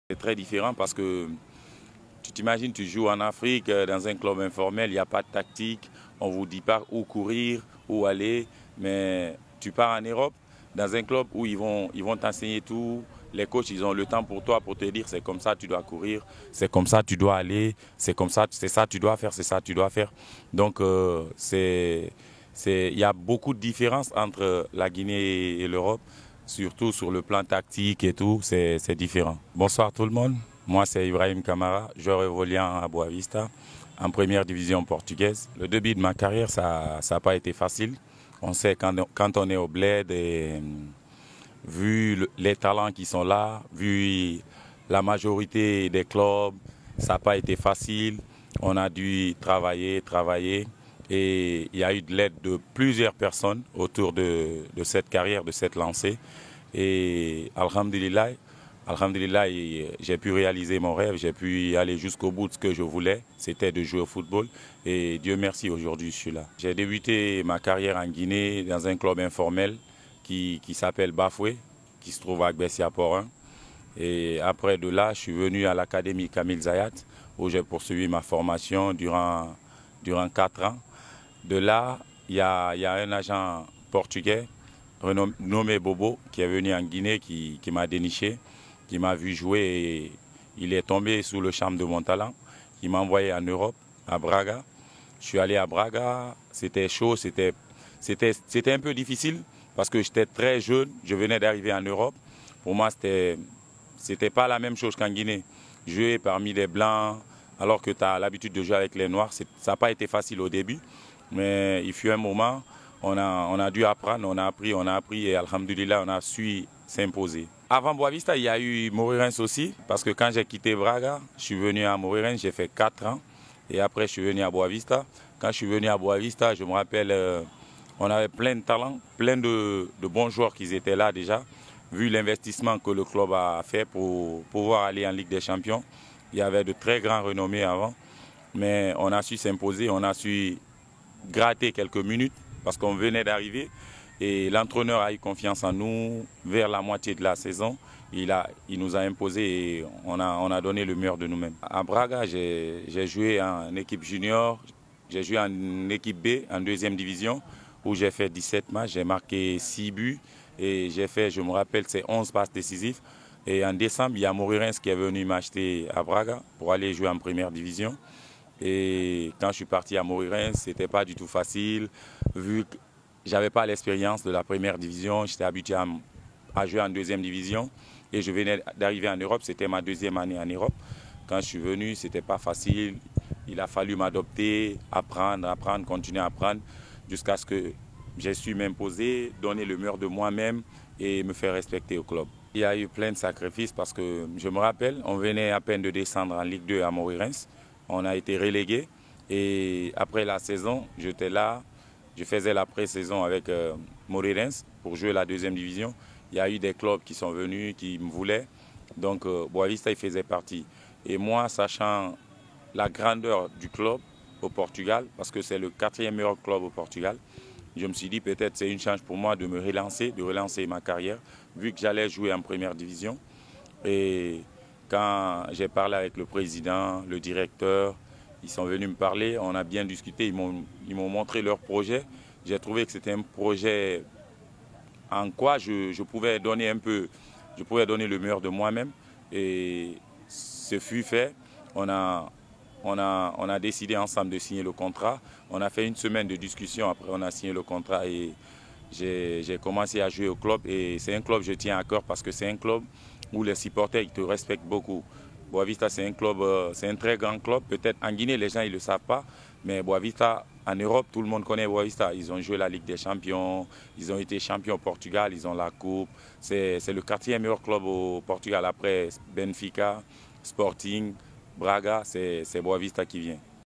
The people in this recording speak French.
C'est très différent parce que tu t'imagines, tu joues en Afrique, dans un club informel, il n'y a pas de tactique, on ne vous dit pas où courir, où aller, mais tu pars en Europe, dans un club où ils vont t'enseigner tout, les coachs, ils ont le temps pour toi pour te dire c'est comme ça tu dois courir, c'est comme ça tu dois aller, c'est comme ça, c'est ça tu dois faire, c'est ça tu dois faire. Donc il y a beaucoup de différences entre la Guinée et l'Europe, surtout sur le plan tactique et tout, c'est différent. Bonsoir tout le monde. Moi, c'est Ibrahim Kamara, joueur évoluant à Boavista, en première division portugaise. Le début de ma carrière, ça n'a pas été facile. On sait quand on est au bled, et, vu les talents qui sont là, vu la majorité des clubs, ça n'a pas été facile. On a dû travailler. Et il y a eu de l'aide de plusieurs personnes autour de cette carrière, de cette lancée. Et Alhamdulillah, j'ai pu réaliser mon rêve, j'ai pu aller jusqu'au bout de ce que je voulais, c'était de jouer au football. Et Dieu merci, aujourd'hui je suis là. J'ai débuté ma carrière en Guinée dans un club informel qui s'appelle Bafoué, qui se trouve à Gbessia-Port-1. Et après de là, je suis venu à l'académie Kamil Zayat, où j'ai poursuivi ma formation durant 4 ans. De là, il y a un agent portugais nommé Bobo qui est venu en Guinée, qui m'a déniché, qui m'a vu jouer et il est tombé sous le charme de mon talent. Il m'a envoyé en Europe, à Braga. Je suis allé à Braga, c'était chaud, c'était un peu difficile parce que j'étais très jeune, je venais d'arriver en Europe. Pour moi, c'était pas la même chose qu'en Guinée. Jouer parmi les Blancs, alors que tu as l'habitude de jouer avec les Noirs, ça n'a pas été facile au début. Mais il fut un moment, on a dû apprendre, on a appris et alhamdulillah, on a su s'imposer. Avant Boavista, il y a eu Moreirense aussi, parce que quand j'ai quitté Braga, je suis venu à Moreirense, j'ai fait 4 ans. Et après, je suis venu à Boavista. Quand je suis venu à Boavista, je me rappelle, on avait plein de talents, plein de bons joueurs qui étaient là déjà. Vu l'investissement que le club a fait pour pouvoir aller en Ligue des Champions, il y avait de très grands renommés avant. Mais on a su s'imposer, on a su gratter quelques minutes parce qu'on venait d'arriver et l'entraîneur a eu confiance en nous vers la moitié de la saison. Il nous a imposé et on a donné le meilleur de nous-mêmes. À Braga, j'ai joué en équipe junior, j'ai joué en équipe B, en deuxième division, où j'ai fait 17 matchs, j'ai marqué 6 buts et j'ai fait, je me rappelle, c'est 11 passes décisives. Et en décembre, il y a Moreirense qui est venu m'acheter à Braga pour aller jouer en première division. Et quand je suis parti à Moreirense, ce n'était pas du tout facile, vu que je n'avais pas l'expérience de la première division, j'étais habitué à jouer en deuxième division. Et je venais d'arriver en Europe, c'était ma deuxième année en Europe. Quand je suis venu, ce n'était pas facile, il a fallu m'adopter, apprendre, continuer à apprendre, jusqu'à ce que j'ai su m'imposer, donner le meilleur de moi-même et me faire respecter au club. Il y a eu plein de sacrifices parce que je me rappelle, on venait à peine de descendre en Ligue 2 à Moreirense. On a été relégués et après la saison, j'étais là, je faisais la pré-saison avec Moreirense pour jouer la deuxième division. Il y a eu des clubs qui sont venus, qui me voulaient, donc Boavista il faisait partie. Et moi, sachant la grandeur du club au Portugal, parce que c'est le 4e meilleur club au Portugal, je me suis dit peut-être c'est une chance pour moi de me relancer, de relancer ma carrière, vu que j'allais jouer en première division. Et quand j'ai parlé avec le président, le directeur, ils sont venus me parler, on a bien discuté, ils m'ont montré leur projet. J'ai trouvé que c'était un projet en quoi je pouvais donner je pouvais donner le meilleur de moi-même. Et ce fut fait. On a décidé ensemble de signer le contrat. On a fait une semaine de discussion, après on a signé le contrat et j'ai commencé à jouer au club. Et c'est un club que je tiens à cœur parce que c'est un club où les supporters ils te respectent beaucoup. Boavista, c'est un club, c'est un très grand club. Peut-être en Guinée, les gens ne le savent pas, mais Boavista, en Europe, tout le monde connaît Boavista. Ils ont joué la Ligue des Champions, ils ont été champions au Portugal, ils ont la Coupe. C'est le 4e meilleur club au Portugal après Benfica, Sporting, Braga, c'est Boavista qui vient.